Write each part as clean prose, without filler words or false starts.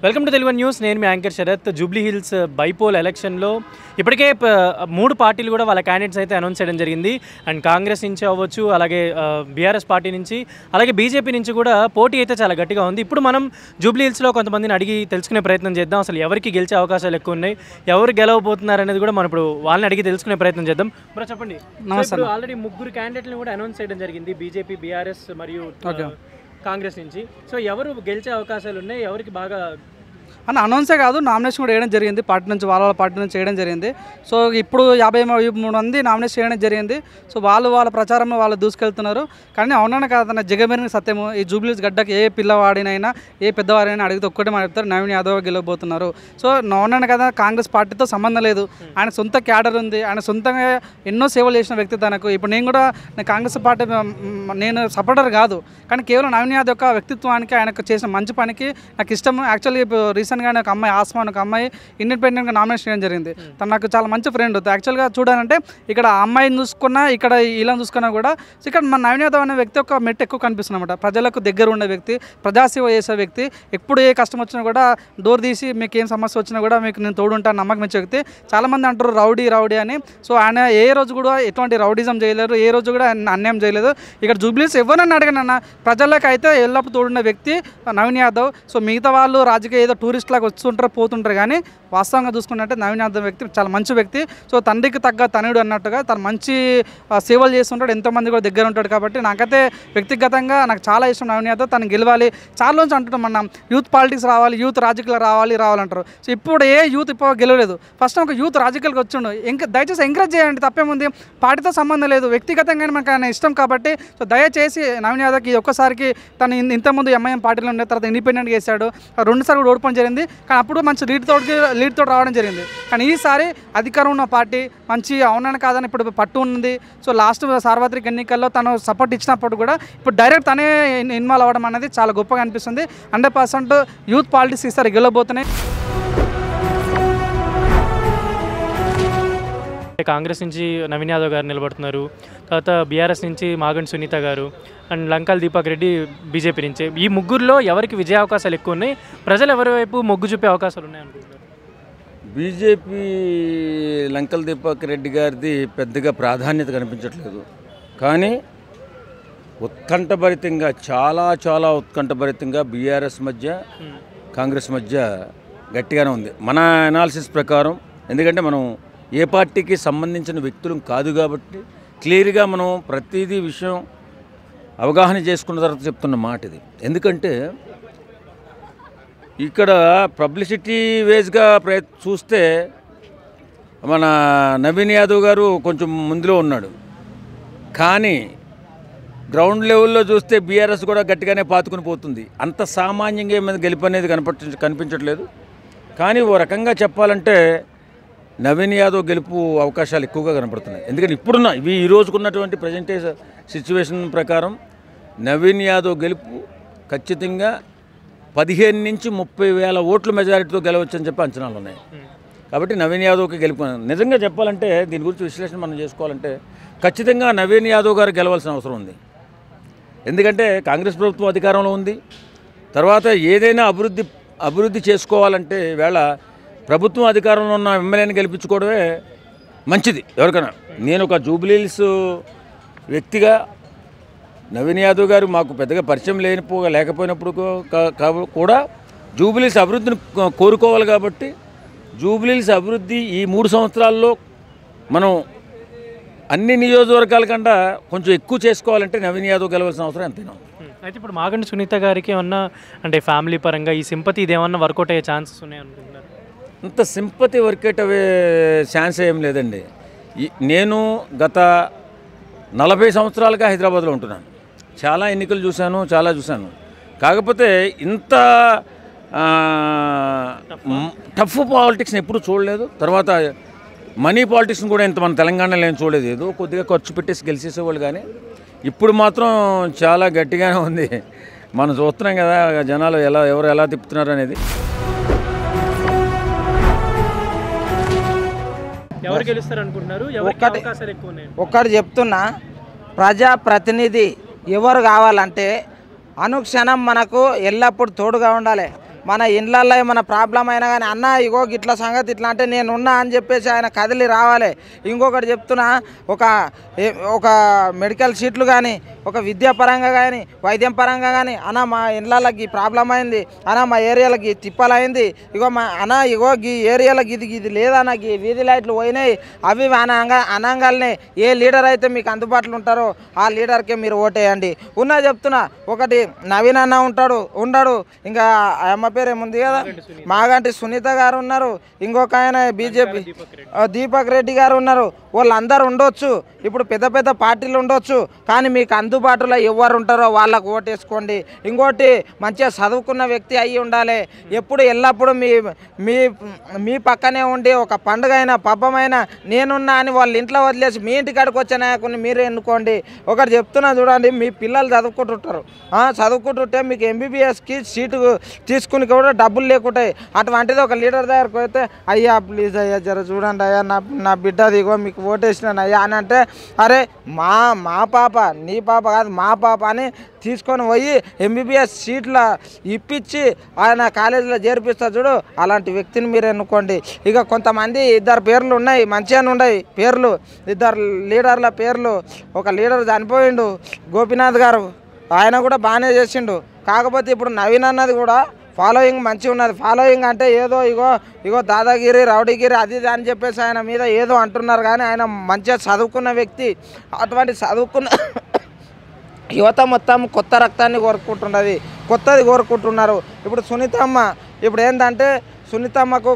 Welcome to Telugu news. నేను మీ anchor Sharath. Jubilee Hills bypoll ఎలక్షన్లో ఇప్పటికే 3 పార్టీలు కూడా వాళ్ళ క్యాండిడేట్స్ అయితే అనౌన్స్ చేయడం జరిగింది. అండ్ కాంగ్రెస్ నుంచి అవ్వచ్చు, అలాగే బీఆర్ఎస్ పార్టీ నుంచి, అలాగే బీజేపీ నుంచి కూడా పోటీ అయితే చాలా గట్టిగా ఉంది. ఇప్పుడు మనం జూబ్లీ హిల్స్లో కొంతమందిని అడిగి తెలుసుకునే ప్రయత్నం చేద్దాం. అసలు ఎవరికి గెలిచే అవకాశాలు ఎక్కువ ఉన్నాయి, ఎవరు గెలవబోతున్నారు అనేది కూడా మనం ఇప్పుడు వాళ్ళని అడిగి తెలుసుకునే ప్రయత్నం చేద్దాం. బ్రో చెప్పండి. ఆల్రెడీ 3 క్యాండిడేట్లను కూడా అనౌన్స్ చేయడం జరిగింది, బీజేపీ, బీఆర్ఎస్ మరియు కాంగ్రెస్ నుంచి. సో ఎవరు గెలిచే అవకాశాలు ఉన్నాయి, ఎవరికి బాగా అనౌన్సే కాదు, నామినేషన్ కూడా వేయడం జరిగింది. పార్టీ నుంచి వాళ్ళ పార్టీ నుంచి చేయడం జరిగింది. సో ఇప్పుడు 53 మంది నామినేషన్ చేయడం జరిగింది. సో వాళ్ళ ప్రచారంలో వాళ్ళు దూసుకెళ్తున్నారు. కానీ అవునన్నా కాదన్న జగమెరిగిన సత్యము, ఈ జూబ్లీ హిల్స్ గడ్డకి ఏ పిల్లవాడినైనా ఏ పెద్దవారైనా అడిగితే ఒక్కటే మాట్లాడతారు, నవీన్ యాదవ్ గెలవబోతున్నారు. సో అవునన్నా కదా, కాంగ్రెస్ పార్టీతో సంబంధం లేదు. ఆయన సొంత క్యాడర్ ఉంది, ఆయన సొంతంగా ఎన్నో సేవలు చేసిన వ్యక్తి తనకు. ఇప్పుడు నేను కాంగ్రెస్ పార్టీ నేను సపోర్టర్ కాదు, కానీ కేవలం నవీన్ యాదవ్ యొక్క వ్యక్తిత్వానికి, ఆయనకు చేసిన మంచి పనికి నాకు ఇష్టం. యాక్చువల్లీ రీసెంట్గానే ఒక అమ్మాయి ఆస్మాన్, ఒక అమ్మాయి ఇండిపెండెంట్గా నామినేషన్ చేయడం జరిగింది. తను నాకు చాలా మంచి ఫ్రెండ్. యాక్చువల్గా చూడాలంటే ఇక్కడ ఆ అమ్మాయిని చూసుకున్నా, ఇక్కడ ఇలా చూసుకున్నా కూడా ఇక్కడ మన నవీన్ యాదవ్ అనే వ్యక్తి ఒక మెట్టు ఎక్కువ కనిపిస్తుంది అన్నమాట. ప్రజలకు దగ్గర ఉండే వ్యక్తి, ప్రజాసేవ చేసే వ్యక్తి, ఎప్పుడు ఏ కష్టం వచ్చినా కూడా డోర్ తీసి మీకు ఏం సమస్య వచ్చినా కూడా మీకు నేను తోడుంటాను నమ్మకం ఇచ్చే వ్యక్తి. చాలామంది అంటారు రౌడీ అని. సో ఆయన ఏ రోజు కూడా ఎటువంటి రౌడీజం చేయలేరు, ఏ రోజు కూడా అన్యాయం చేయలేదు. ఇక్కడ జూబ్లీస్ ఎవరన్నా అడగనన్నా ప్రజలకు అయితే ఎల్లప్పుడు తోడున్న వ్యక్తి నవీన్ యాదవ్. సో మిగతా వాళ్ళు రాజకీయ ఏదో టూరిస్ట్ లాగా వస్తుంటారు పోతుంటారు, కానీ వాస్తవంగా చూసుకున్నట్టే నవీన్ యాదవ్ వ్యక్తి చాలా మంచి వ్యక్తి. సో తండ్రికి తగ్గ తనయుడు అన్నట్టుగా తను మంచి సేవలు చేస్తుంటాడు, ఎంతోమంది కూడా దగ్గర ఉంటాడు. కాబట్టి నాకైతే వ్యక్తిగతంగా నాకు చాలా ఇష్టం నవీన్ యాదవ్. తను గెలవాలి. చాలా రోజు అంటుంటాం మనం యూత్ పాలిటిక్స్ రావాలి, యూత్ రాజకీయాలు రావాలంటారు. సో ఇప్పుడు ఏ యూత్ ఇప్పుడు గెలవలేదు. ఫస్ట్ ఒక యూత్ రాజకీయాలకు వచ్చిండు. దయచేసి ఎంకరేజ్ చేయండి, తప్పేముంది. పార్టీతో సంబంధం లేదు, వ్యక్తిగతంగా మనకు ఆయన ఇష్టం కాబట్టి. సో దయచేసి నవీన్ యాదవ్కి ఒక్కసారికి తను ఇంతకుముందు ఎంఐఎం పార్టీలో ఉండే తర్వాత ఇండిపెండెంట్గా చేశాడు, 2 సార్లు కూడా ఓడిపోవడం జరిగింది. కానీ అప్పుడు మంచి లీడ్తో రావడం జరిగింది. కానీ ఈసారి అధికారం ఉన్న పార్టీ మంచి అవునని కాదని ఇప్పుడు పట్టు ఉంది. సో లాస్ట్ సార్వత్రిక ఎన్నికల్లో తను సపోర్ట్ ఇచ్చినప్పుడు కూడా ఇప్పుడు డైరెక్ట్ తనే ఇన్వాల్వ్ అవ్వడం అనేది చాలా గొప్పగా అనిపిస్తుంది. 100% యూత్ పాలిటిక్స్ ఈసారి గెలవబోతున్నాయి. కాంగ్రెస్ నుంచి నవీన్ యాదవ్ గారు నిలబడుతున్నారు, తర్వాత బీఆర్ఎస్ నుంచి మాగంటి సునీత గారు, అండ్ లంకల్ దీపక్ రెడ్డి బీజేపీ నుంచి. ఈ ముగ్గురులో ఎవరికి విజయ అవకాశాలు ఎక్కువ ఉన్నాయి, ప్రజలు ఎవరి వైపు మొగ్గు చూపే అవకాశాలు ఉన్నాయనుకుంటున్నారు? బీజేపీ లంకల్ దీపక్ రెడ్డి గారిది పెద్దగా ప్రాధాన్యత కనిపించట్లేదు. కానీ ఉత్కంఠభరితంగా చాలా ఉత్కంఠభరితంగా బీఆర్ఎస్ మధ్య కాంగ్రెస్ మధ్య గట్టిగానే ఉంది మన అనాలిసిస్ ప్రకారం. ఎందుకంటే మనం ఏ పార్టీకి సంబంధించిన వ్యక్తులు కాదు కాబట్టి క్లియర్గా మనం ప్రతిదీ విషయం అవగాహన చేసుకున్న తర్వాత చెప్తున్న మాట ఇది. ఎందుకంటే ఇక్కడ పబ్లిసిటీ వేస్గా చూస్తే మన నవీన్ యాదవ్ గారు కొంచెం ముందులో ఉన్నాడు, కానీ గ్రౌండ్ లెవెల్లో చూస్తే బీఆర్ఎస్ కూడా గట్టిగానే పాతుకుని పోతుంది. అంత సామాన్యంగా ఏమైనా గెలుపు అనేది కనిపించట్లేదు. కానీ ఓ రకంగా చెప్పాలంటే నవీన్ యాదవ్ గెలుపు అవకాశాలు ఎక్కువగా కనపడుతున్నాయి. ఎందుకంటే ఇప్పుడున్న ఈ రోజుకున్నటువంటి ప్రజెంటేజ్ సిచ్యువేషన్ ప్రకారం నవీన్ యాదవ్ గెలుపు ఖచ్చితంగా 15 నుంచి 30 వేల ఓట్ల మెజారిటీతో గెలవచ్చని చెప్పి అంచనాలు ఉన్నాయి. కాబట్టి నవీన్ యాదవ్కి గెలుపు నిజంగా చెప్పాలంటే, దీని గురించి విశ్లేషణ మనం చేసుకోవాలంటే ఖచ్చితంగా నవీన్ యాదవ్ గారు గెలవాల్సిన అవసరం ఉంది. ఎందుకంటే కాంగ్రెస్ ప్రభుత్వం అధికారంలో ఉంది. తర్వాత ఏదైనా అభివృద్ధి చేసుకోవాలంటే వేళ ప్రభుత్వం అధికారంలో ఉన్న ఎమ్మెల్యేని గెలిపించుకోవడమే మంచిది ఎవరికైనా. నేను ఒక జూబ్లీ హిల్స్ వ్యక్తిగా నవీన్ యాదవ్ గారు మాకు పెద్దగా పరిచయం లేకపోయినప్పుడు కూడా జూబ్లీ హిల్స్ అభివృద్ధిని కోరుకోవాలి. కాబట్టి జూబ్లీ హిల్స్ అభివృద్ధి ఈ 3 సంవత్సరాల్లో మనం అన్ని నియోజకవర్గాల కన్నా కొంచెం ఎక్కువ చేసుకోవాలంటే నవీన్ యాదవ్ గెలవాల్సిన అవసరం ఎంతైనా. అయితే ఇప్పుడు మాగంటి సునీత గారికి ఏమన్నా అంటే ఫ్యామిలీ పరంగా ఈ సింపతి ఇదేమన్నా వర్కౌట్ అయ్యే ఛాన్సెస్ ఉన్నాయనుకుంటున్నారు? అంత సింపతి వర్కౌట్ అయ్యే ఛాన్స్ ఏం లేదండి. నేను గత 40 సంవత్సరాలుగా హైదరాబాద్లో ఉంటున్నాను. చాలా ఎన్నికలు చూశాను, చాలా చూశాను. కాకపోతే ఇంత టఫ్ పాలిటిక్స్ని ఎప్పుడు చూడలేదు. తర్వాత మనీ పాలిటిక్స్ని కూడా ఇంత మన తెలంగాణలో ఏం చూడలేదు. ఏదో కొద్దిగా ఖర్చు పెట్టేసి గెలిచేసేవాళ్ళు. కానీ ఇప్పుడు మాత్రం చాలా గట్టిగానే ఉంది. మనం చూస్తున్నాం కదా జనాలు ఎవరు ఎలా తిప్పుతున్నారు అనేది. ఎవరు గెలుస్తారు అనుకుంటున్నారు? ఒక్కటి చెప్తున్నా, ప్రజాప్రతినిధి ఎవరు కావాలంటే అనుక్షణం మనకు ఎల్లప్పుడూ తోడుగా ఉండాలి. మన ఇండ్లల్లో ఏమైనా ప్రాబ్లం అయినా కానీ అన్న ఇగో ఇట్లా సంగతి ఇట్లా అంటే నేనున్నా అని చెప్పేసి ఆయన కదిలి రావాలి. ఇంకొకటి చెప్తున్నా, ఒక మెడికల్ సీట్లు కానీ, ఒక విద్యాపరంగా కానీ, వైద్యం పరంగా కానీ, అన్న మా ఇండ్లకి ప్రాబ్లం అయింది, అన్న మా ఏరియాలకి తిప్పలైంది, ఇగో మా అన్న ఇగో ఈ ఏరియాలకి ఇది లేదన్న, ఈ వీధి లైట్లు పోయినాయి, అవి అనంగాల్ని ఏ లీడర్ అయితే మీకు అందుబాటులో ఉంటారో ఆ లీడర్కే మీరు ఓటేయండి. ఉన్నా చెప్తున్నా, ఒకటి నవీన్ అన్న ఉండడు, ఇంకా అమ్మ పేరు ఏముంది కదా, మాగంటి సునీత గారు ఉన్నారు, ఇంకొక ఆయన బీజేపీ దీపక్ రెడ్డి గారు ఉన్నారు. వాళ్ళందరూ ఉండొచ్చు, ఇప్పుడు పెద్ద పెద్ద పార్టీలు ఉండొచ్చు, కానీ మీకు అందుబాటులో ఎవరు ఉంటారో వాళ్ళకు ఓటేసుకోండి. ఇంకోటి, మంచిగా చదువుకున్న వ్యక్తి అయ్యి ఉండాలి. ఎప్పుడు ఎల్లప్పుడూ మీ పక్కనే ఉండి ఒక పండుగ అయినా పబ్బమైనా నేనున్నా అని వాళ్ళ ఇంట్లో వదిలేసి మీ ఇంటికాడికి వచ్చే నాయకుని మీరే ఎన్నుకోండి. ఒకటి చెప్తున్నా చూడండి, మీ పిల్లలు చదువుకుంటుంటే మీకు ఎంబీబీఎస్కి సీటు తీసుకుని కూడా డబ్బులు లేకుంటాయి. అటువంటిది ఒక లీడర్ దగ్గరకు పోతే, అయ్యా ప్లీజ్ అయ్యా జర చూడండి అయ్యా, నా బిడ్డ దిగో మీకు ఓటేసినాను అయ్యా అని అంటే, అరే మా పాప, నీ పాప కాదు మా పాప అని తీసుకొని పోయి ఎంబీబీఎస్ సీట్ల ఇప్పించి ఆయన కాలేజీలో చేర్పిస్తారు చూడు, అలాంటి వ్యక్తిని మీరు ఎన్నుకోండి. ఇక కొంతమంది ఇద్దరు పేర్లు ఉన్నాయి, మంచిగానే ఉన్నాయి పేర్లు, ఇద్దరు లీడర్ల పేర్లు. ఒక లీడర్ చనిపోయిండు, గోపీనాథ్ గారు, ఆయన కూడా బాగానే చేసిండు. కాకపోతే ఇప్పుడు నవీన్ అన్నది కూడా ఫాలోయింగ్ మంచిగా ఉన్నది. ఫాలోయింగ్ అంటే ఏదో ఇగో దాదాగిరి, రౌడీగిరి అది అని చెప్పేసి ఆయన మీద ఏదో అంటున్నారు, కానీ ఆయన మంచిగా చదువుకున్న వ్యక్తి. అటువంటి చదువుకున్న యువత మొత్తం కొత్త రక్తాన్ని కోరుకుంటున్నది, కొత్తది కోరుకుంటున్నారు. ఇప్పుడు సునీతమ్మ ఇప్పుడు ఏంటంటే, సునీతమ్మకు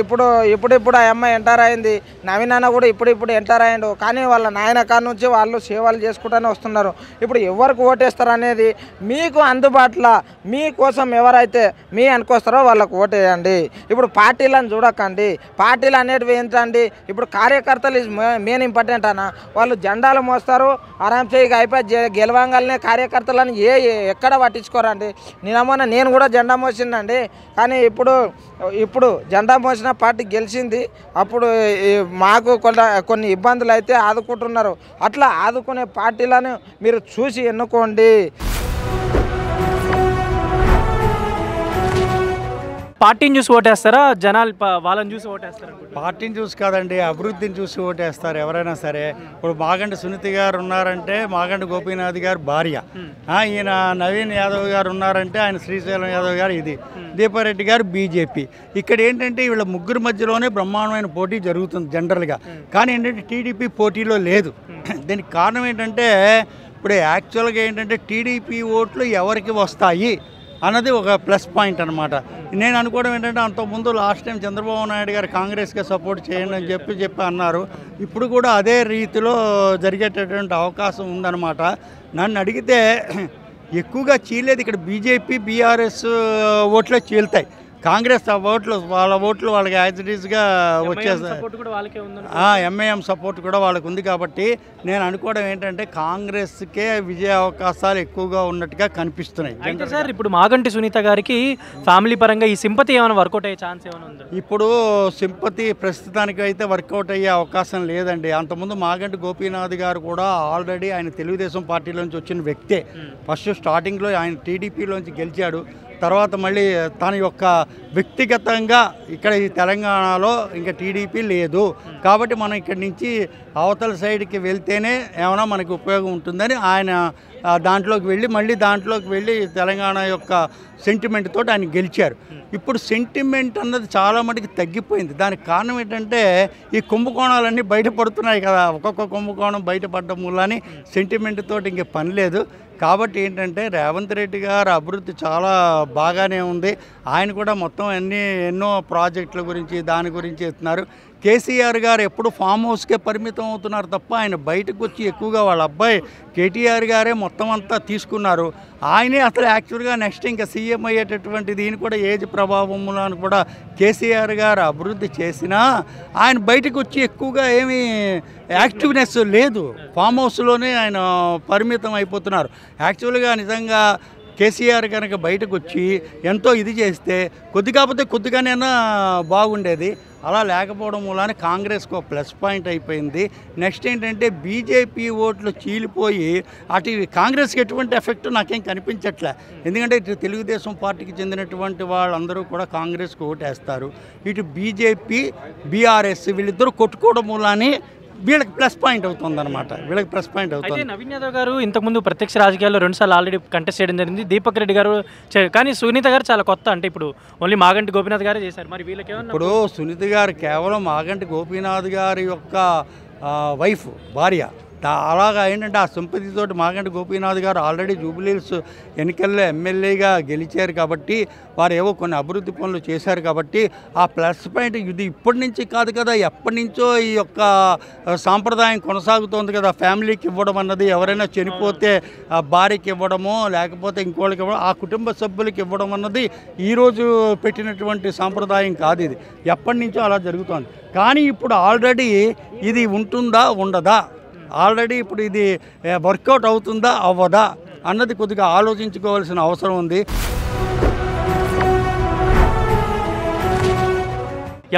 ఇప్పుడు ఆ అమ్మాయి ఎంటర్ అయింది, నవీన్ అన్న కూడా ఇప్పుడు ఎంటర్ అయ్యిండు, కానీ వాళ్ళ నాయన కాడ నుంచి వాళ్ళు సేవలు చేసుకుంటూనే వస్తున్నారు. ఇప్పుడు ఎవరికి ఓటేస్తారు అనేది మీకు అందుబాటులో, మీకోసం ఎవరైతే మీ అనుకొస్తారో వాళ్ళకు ఓటేయండి. ఇప్పుడు పార్టీలను చూడకండి, పార్టీలు అనేటివి ఏంటండి, ఇప్పుడు కార్యకర్తలు ఇస్ మెయిన్ ఇంపార్టెంట్ అన్న. వాళ్ళు జెండాలు మోస్తారు, ఆరాంసే ఇక అయిపోయి గెలవంగానే కార్యకర్తలను ఎక్కడ పట్టించుకోరండి. నేను కూడా జెండా మోసిందండి, కానీ ఇప్పుడు జెండా మోసిన పార్టీ గెలిచింది. అప్పుడు మాకు కొన్ని ఇబ్బందులు అయితే ఆదుకుంటున్నారు. అట్లా ఆదుకునే పార్టీలను మీరు చూసి ఎన్నుకోండి. పార్టీని చూసి ఓటేస్తారా, జనాలు వాళ్ళని చూసి ఓటేస్తారా? పార్టీని చూసి కాదండి, అభివృద్ధిని చూసి ఓటేస్తారు ఎవరైనా సరే. ఇప్పుడు మాగంటి సునీత గారు ఉన్నారంటే మాగంటి గోపీనాథ్ గారు భార్య, ఈయన నవీన్ యాదవ్ గారు ఉన్నారంటే ఆయన శ్రీశైలం యాదవ్ గారు, ఇది దీపారెడ్డి గారు బీజేపీ. ఇక్కడ ఏంటంటే వీళ్ళ ముగ్గురు మధ్యలోనే బ్రహ్మాండమైన పోటీ జరుగుతుంది జనరల్గా, కానీ ఏంటంటే టీడీపీ పోటీలో లేదు. దీనికి కారణం ఏంటంటే, ఇప్పుడు యాక్చువల్గా ఏంటంటే టీడీపీ ఓట్లు ఎవరికి వస్తాయి అన్నది ఒక ప్లస్ పాయింట్ అనమాట. నేను అనుకోవడం ఏంటంటే, అంతకుముందు లాస్ట్ టైం చంద్రబాబు నాయుడు గారు కాంగ్రెస్కే సపోర్ట్ చేయండి అని చెప్పి అన్నారు. ఇప్పుడు కూడా అదే రీతిలో జరిగేటటువంటి అవకాశం ఉందన్నమాట. నన్ను అడిగితే ఎక్కువగా చీలేది ఇక్కడ బీజేపీ బీఆర్ఎస్ ఓట్లే చీలుతాయి. కాంగ్రెస్ వాళ్ళ ఓట్లు వాళ్ళకి యాజ్ ఇట్ ఈస్గా వచ్చేస్తాయి. ఎంఐఎం సపోర్ట్ కూడా వాళ్ళకి ఉంది. కాబట్టి నేను అనుకోవడం ఏంటంటే, కాంగ్రెస్కే విజయ అవకాశాలు ఎక్కువగా ఉన్నట్టుగా కనిపిస్తున్నాయి. అయితే సార్, ఇప్పుడు మాగంటి సునీత గారికి ఫ్యామిలీ పరంగా ఈ సింపతి ఏమైనా వర్కౌట్ అయ్యే ఛాన్స్ ఏమైనా ఉందా? ఇప్పుడు సింపతి ప్రస్తుతానికి అయితే వర్కౌట్ అయ్యే అవకాశం లేదండి. అంతకుముందు మాగంటి గోపీనాథ్ గారు కూడా ఆల్రెడీ ఆయన తెలుగుదేశం పార్టీలోంచి వచ్చిన వ్యక్తే. ఫస్ట్ స్టార్టింగ్లో ఆయన టీడీపీలోంచి గెలిచాడు, తర్వాత మళ్ళీ తన యొక్క వ్యక్తిగతంగా ఇక్కడ ఈ తెలంగాణలో ఇంకా టీడీపీ లేదు, కాబట్టి మనం ఇక్కడి నుంచి అవతల సైడ్కి వెళ్తేనే ఏమైనా మనకి ఉపయోగం ఉంటుందని ఆయన దాంట్లోకి వెళ్ళి తెలంగాణ యొక్క సెంటిమెంట్ తోటి ఆయన గెలిచారు. ఇప్పుడు సెంటిమెంట్ అన్నది చాలా మటుకు తగ్గిపోయింది. దానికి కారణం ఏంటంటే, ఈ కుంభకోణాలన్నీ బయటపడుతున్నాయి కదా, ఒక్కొక్క కుంభకోణం బయటపడడం వల్ల సెంటిమెంట్ తోటి ఇంక పని లేదు. కాబట్టి ఏంటంటే, రేవంత్ రెడ్డి గారు అభివృద్ధి చాలా బాగానే ఉంది. ఆయన కూడా మొత్తం ఎన్నో ప్రాజెక్టుల గురించి దాని గురించి చెప్తున్నారు. కేసీఆర్ గారు ఎప్పుడు ఫామ్ హౌస్కే పరిమితం అవుతున్నారు తప్ప ఆయన బయటకు వచ్చి ఎక్కువగా వాళ్ళ అబ్బాయి కేటీఆర్ గారే మొత్తం అంతా తీసుకున్నారు. ఆయనే అసలు యాక్చువల్గా నెక్స్ట్ ఇంకా సీఎం అయ్యేటటువంటి దీని కూడా ఏజ్ ప్రభావంలో కూడా కేసీఆర్ గారు అభివృద్ధి చేసినా ఆయన బయటకు వచ్చి ఎక్కువగా ఏమీ యాక్టివ్నెస్ లేదు. ఫామ్ హౌస్లోనే ఆయన పరిమితం అయిపోతున్నారు. యాక్చువల్గా నిజంగా కేసీఆర్ కనుక బయటకు వచ్చి ఎంతో ఇది చేస్తే కొద్దిగానైనా బాగుండేది. అలా లేకపోవడం మూలాన కాంగ్రెస్కు ప్లస్ పాయింట్ అయిపోయింది. నెక్స్ట్ ఏంటంటే బీజేపీ ఓట్లు చీలిపోయి అటు కాంగ్రెస్కి ఎటువంటి ఎఫెక్ట్ నాకేం కనిపించట్లే. ఎందుకంటే ఇటు తెలుగుదేశం పార్టీకి చెందినటువంటి వాళ్ళందరూ కూడా కాంగ్రెస్కు ఓటేస్తారు. ఇటు బీజేపీ బీఆర్ఎస్ వీళ్ళిద్దరూ కొట్టుకోవడం మూలానే వీళ్ళకి ప్లస్ పాయింట్ అవుతుంది అనమాట. వీళ్ళకి ప్లస్ పాయింట్ అవుతుంది. అయితే నవీన్ యాదవ్ గారు ఇంతకుముందు ప్రత్యక్ష రాజకీయాల్లో 2 సార్లు ఆల్రెడీ కంటెస్ట్ చేయడం జరిగింది. దీపక్ రెడ్డి గారు కానీ సునీత గారు చాలా కొత్త, అంటే ఇప్పుడు ఓన్లీ మాగంటి గోపీనాథ్ గారే చేశారు. మరి వీళ్ళకేమన్నా ఇప్పుడు సునీత గారు కేవలం మాగంటి గోపీనాథ్ గారి యొక్క వైఫ్, భార్య. అలాగా ఏంటంటే ఆ సింపతితోటి మాగంటి గోపీనాథ్ గారు ఆల్రెడీ జూబ్లీహిల్స్ ఎన్నికల్లో ఎమ్మెల్యేగా గెలిచారు కాబట్టి వారు ఏవో కొన్ని అభివృద్ధి పనులు చేశారు కాబట్టి ఆ ప్లస్ పాయింట్ ఇది ఇప్పటి నుంచి కాదు కదా, ఎప్పటి నుంచో ఈ యొక్క సాంప్రదాయం కొనసాగుతోంది కదా. ఫ్యామిలీకి ఇవ్వడం అన్నది, ఎవరైనా చనిపోతే భార్యకి ఇవ్వడమో లేకపోతే ఇంకోళ్ళకి ఇవ్వడం, ఆ కుటుంబ సభ్యులకి ఇవ్వడం అన్నది ఈరోజు పెట్టినటువంటి సాంప్రదాయం కాదు. ఇది ఎప్పటి నుంచో అలా జరుగుతోంది. కానీ ఇప్పుడు ఆల్రెడీ ఇది ఉంటుందా ఉండదా, ఆల్రెడీ ఇప్పుడు ఇది వర్కౌట్ అవుతుందా అవ్వదా అన్నది కొద్దిగా ఆలోచించుకోవాల్సిన అవసరం ఉంది.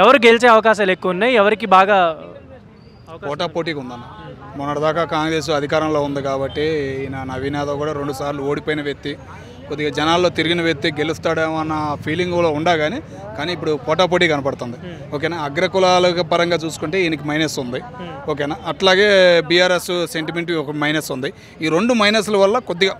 ఎవరు గెలిచే అవకాశాలు ఎక్కువ ఉన్నాయి, ఎవరికి బాగా పోటాపోటీగా ఉందన్న. మొన్నటిదాకా కాంగ్రెస్ అధికారంలో ఉంది కాబట్టి ఈయన నవీన్ యాదవ్ కూడా 2 సార్లు ఓడిపోయిన వ్యక్తి, కొద్దిగా జనాల్లో తిరిగిన వ్యక్తి, గెలుస్తాడేమో అన్న ఫీలింగ్ కూడా ఉండగానే కానీ ఇప్పుడు పోటాపోటీ కనపడుతుంది. ఓకేనా, అగ్రకులాల పరంగా చూసుకుంటే ఈయనకి మైనస్ ఉంది. ఓకేనా, అట్లాగే బీఆర్ఎస్ సెంటిమెంట్ ఒక మైనస్ ఉంది. ఈ 2 మైనస్ల వల్ల కొద్దిగా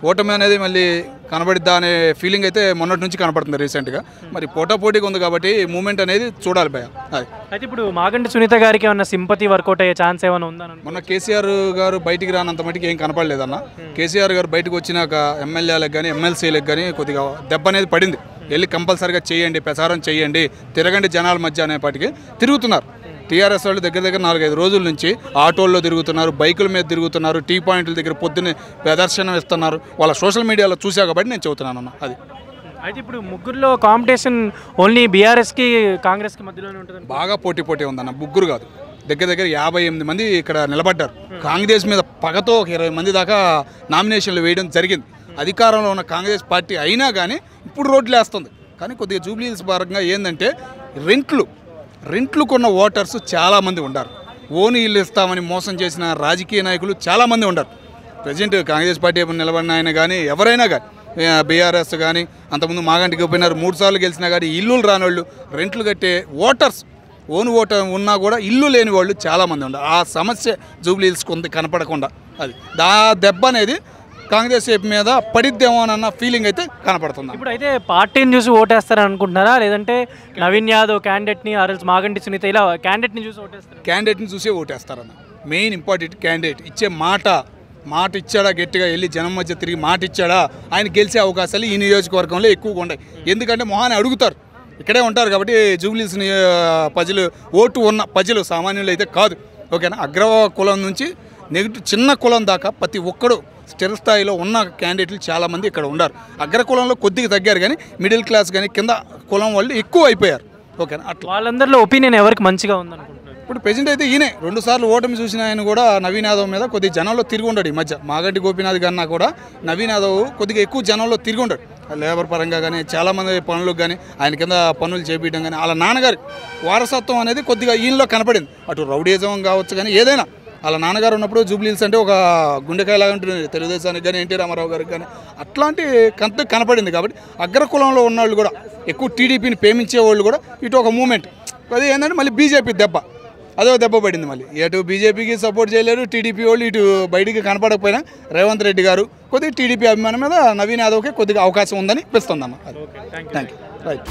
ఓటమి అనేది మళ్ళీ కనబడిద్దా అనే ఫీలింగ్ అయితే మొన్నటి నుంచి కనపడుతుంది రీసెంట్గా. మరి పోటాపోటీగా ఉంది కాబట్టి మూమెంట్ అనేది చూడాలి భయ. అది అయితే ఇప్పుడు మాగంటి సునీత గారికి ఏమన్నా సింపతి వర్కౌట్ అయ్యే ఛాన్స్ ఏమైనా ఉందా? మొన్న కేసీఆర్ గారు బయటికి రానంత మటుకు ఏం కనపడలేదన్న. కేసీఆర్ గారు బయటకు వచ్చినాక ఎమ్మెల్యేలకు కానీ ఎమ్మెల్సీలకు కానీ కొద్దిగా దెబ్బ అనేది పడింది. వెళ్ళి కంపల్సరీగా చేయండి, ప్రచారం చేయండి, తిరగండి జనాల మధ్య అనేపాటికి తిరుగుతున్నారు. టీఆర్ఎస్ వాళ్ళు దగ్గర 4-5 రోజుల నుంచి ఆటోల్లో తిరుగుతున్నారు, బైకుల మీద తిరుగుతున్నారు, టీ పాయింట్ల దగ్గర పొద్దున్నే ప్రదర్శన ఇస్తున్నారు. వాళ్ళ సోషల్ మీడియాలో చూసా కాబట్టి నేను చెబుతున్నాను అన్న. అది అయితే ఇప్పుడు ముగ్గురులో కాంపిటీషన్ ఓన్లీ బీఆర్ఎస్కి కాంగ్రెస్కి మధ్యలోనే ఉంటుంది. బాగా పోటీ ఉందన్న. ముగ్గురు కాదు, దగ్గర 58 మంది ఇక్కడ నిలబడ్డారు. కాంగ్రెస్ మీద పగతో ఒక 20 మంది దాకా నామినేషన్లు వేయడం జరిగింది. అధికారంలో ఉన్న కాంగ్రెస్ పార్టీ అయినా కానీ ఇప్పుడు రోడ్లు వేస్తుంది. కానీ కొద్దిగా జూబ్లీహిల్స్ పరంగా ఏంటంటే రెంట్లు కొన్న ఓటర్స్ చాలామంది ఉన్నారు. ఓన్ ఇల్లు ఇస్తామని మోసం చేసిన రాజకీయ నాయకులు చాలామంది ఉన్నారు. ప్రజెంట్ కాంగ్రెస్ పార్టీ నిలబడిన ఆయన కానీ ఎవరైనా కానీ బీఆర్ఎస్ కానీ అంతకుముందు మాగంటికి పోయినారు 3 సార్లు గెలిచినా కానీ ఇల్లులు రానోళ్ళు, రెంట్లు కట్టే ఓటర్స్, ఓన్ ఓటర్ ఉన్నా కూడా ఇల్లు లేని వాళ్ళు చాలామంది ఉన్నారు. ఆ సమస్య జూబ్లీహిల్స్ కొంత కనపడకుండా అది దెబ్బ అనేది కాంగ్రెస్ మీద పడిద్దేమో అన్న ఫీలింగ్ అయితే కనపడుతుంది. ఇప్పుడు అయితే పార్టీని చూసి ఓటేస్తారని అనుకుంటున్నారా, లేదంటే నవీన్ యాదవ్ క్యాండిడేట్ని ఆర్ఎల్స్ మాగంటి సునీత ఇలా క్యాండిడేట్ని చూసి ఓటేస్తారు? క్యాండిడేట్ని చూసే ఓటేస్తారన్న. మెయిన్ ఇంపార్టెంట్ క్యాండిడేట్ ఇచ్చే మాట ఇచ్చాడా, గట్టిగా వెళ్ళి జనం మధ్య తిరిగి మాట ఇచ్చాడా, ఆయన గెలిచే అవకాశాలు ఈ నియోజకవర్గంలో ఎక్కువగా ఉన్నాయి. ఎందుకంటే మొహాన్ని అడుగుతారు, ఇక్కడే ఉంటారు కాబట్టి జూబ్లీహిల్స్ ప్రజలు ఓటు ఉన్న ప్రజలు సామాన్యులు అయితే కాదు. ఓకేనా, అగ్ర కులం నుంచి నెగిటివ్ చిన్న కులం దాకా ప్రతి ఒక్కడు స్థిర స్థాయిలో ఉన్న క్యాండిడేట్లు చాలామంది ఇక్కడ ఉన్నారు. అగ్ర కులంలో కొద్దిగా తగ్గారు కానీ మిడిల్ క్లాస్ కానీ కింద కులం వాళ్ళు ఎక్కువ అయిపోయారు. ఓకేనా, అట్లా వాళ్ళందరిలో ఒపీనియన్ ఎవరికి మంచిగా ఉందనుకుంటున్నారు? ఇప్పుడు ప్రెజెంట్ అయితే ఈయనే 2 సార్లు ఓటమి చూసిన ఆయన కూడా నవీన్ యాదవ్ మీద కొద్దిగా జనంలో తిరిగి ఉండడు. ఈ మధ్య మాగంటి గోపీనాథ్ కన్నా కూడా నవీన్ యాదవ్ కొద్దిగా ఎక్కువ జనంలో తిరిగి ఉండడు. లేబర్ పరంగా కానీ చాలామంది పనులకు కానీ ఆయన కింద పనులు చేపించడం కానీ వాళ్ళ నాన్నగారి వారసత్వం అనేది కొద్దిగా ఈయనలో కనపడింది. అటు రౌడీజం కావచ్చు కానీ ఏదైనా వాళ్ళ నాన్నగారు ఉన్నప్పుడు జూబ్లీహిల్స్ అంటే ఒక గుండెకాయలాగా ఉంటుంది తెలుగుదేశానికి కానీ ఎన్టీ రామారావు గారికి కానీ అట్లాంటి కనపడింది. కాబట్టి అగ్రకులంలో ఉన్నవాళ్ళు కూడా ఎక్కువ టీడీపీని ప్రేమించే వాళ్ళు కూడా ఇటు ఒక మూమెంట్ అది ఏంటంటే మళ్ళీ బీజేపీ అదో దెబ్బ పడింది. మళ్ళీ అటు బీజేపీకి సపోర్ట్ చేయలేరు టీడీపీ వాళ్ళు, ఇటు బయటికి కనపడకపోయినా రేవంత్ రెడ్డి గారు కొద్దిగా టీడీపీ అభిమానం మీద నవీన్ యాదవ్కి కొద్దిగా అవకాశం ఉందని అనిపిస్తుంది అన్న. Thank you. రైట్.